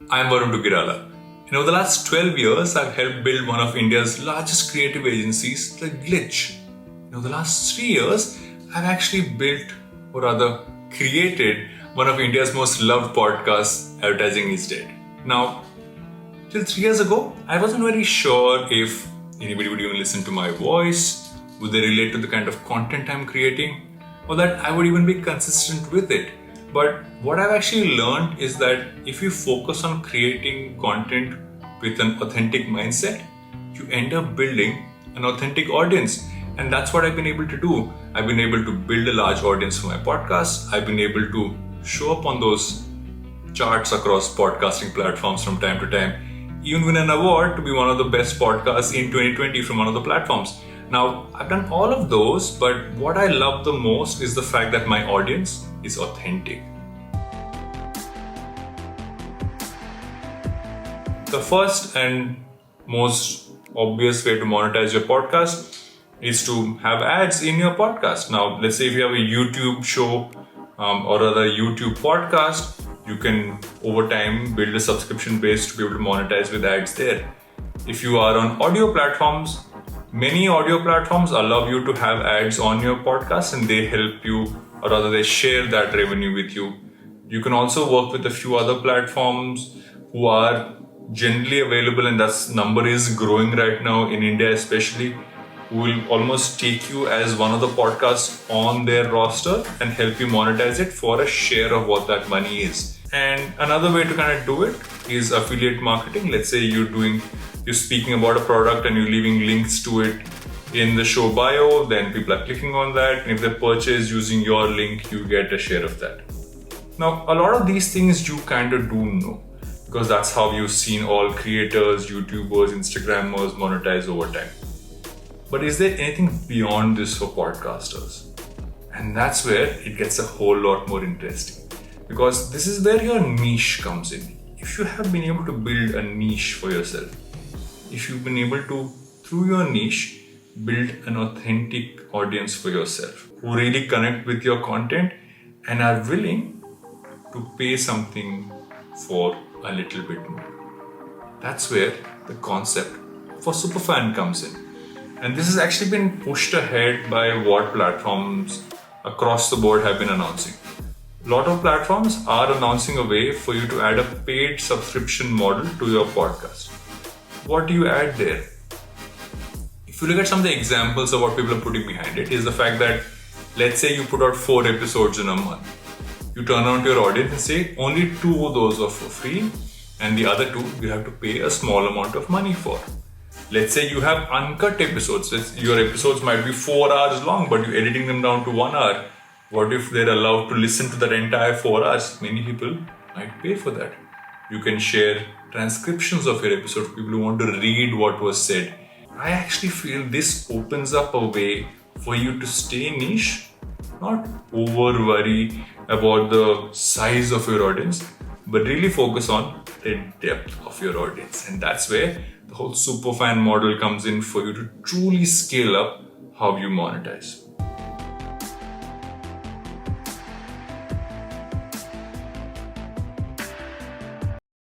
I'm Varun Duggirala. Over the last 12 years, I've helped build one of India's largest creative agencies, The Glitch. In the last 3 years, I've actually built, or rather created, one of India's most loved podcasts, Advertising is Dead. Now, till 3 years ago, I wasn't very sure if anybody would even listen to my voice, would they relate to the kind of content I'm creating, or that I would even be consistent with it. But what I've actually learned is that if you focus on creating content with an authentic mindset, you end up building an authentic audience. And that's what I've been able to do. I've been able to build a large audience for my podcast. I've been able to show up on those charts across podcasting platforms from time to time, even win an award to be one of the best podcasts in 2020 from one of the platforms. Now, I've done all of those, but what I love the most is the fact that my audience is authentic. The first and most obvious way to monetize your podcast is to have ads in your podcast. Now, let's say if you have a YouTube show or other YouTube podcast, you can over time build a subscription base to be able to monetize with ads there. If you are on audio platforms, many audio platforms allow you to have ads on your podcast and they help you, or rather they share that revenue with you. You can also work with a few other platforms who are generally available, and that number is growing right now in India especially, who will almost take you as one of the podcasts on their roster and help you monetize it for a share of what that money is. And another way to kind of do it is affiliate marketing. Let's say you're speaking about a product and you're leaving links to it in the show bio, then people are clicking on that, and if they purchase using your link, you get a share of that. Now, a lot of these things you kind of do know, because that's how you've seen all creators, YouTubers, Instagrammers monetize over time. But is there anything beyond this for podcasters? And that's where it gets a whole lot more interesting, because this is where your niche comes in. If you have been able to build a niche for yourself, if you've been able to, through your niche, build an authentic audience for yourself who really connect with your content and are willing to pay something for a little bit more. That's where the concept for superfan comes in. And this has actually been pushed ahead by what platforms across the board have been announcing. A lot of platforms are announcing a way for you to add a paid subscription model to your podcast. What do you add there? If you look at some of the examples of what people are putting behind it, is the fact that, let's say you put out 4 episodes in a month. You turn around to your audience and say only 2 of those are for free and the other 2 you have to pay a small amount of money for. Let's say you have uncut episodes. Your episodes might be 4 hours long, but you're editing them down to 1 hour. What if they're allowed to listen to that entire 4 hours? Many people might pay for that. You can share transcriptions of your episode for people who want to read what was said. I actually feel this opens up a way for you to stay niche, not over worry about the size of your audience, but really focus on the depth of your audience. And that's where the whole superfan model comes in for you to truly scale up how you monetize.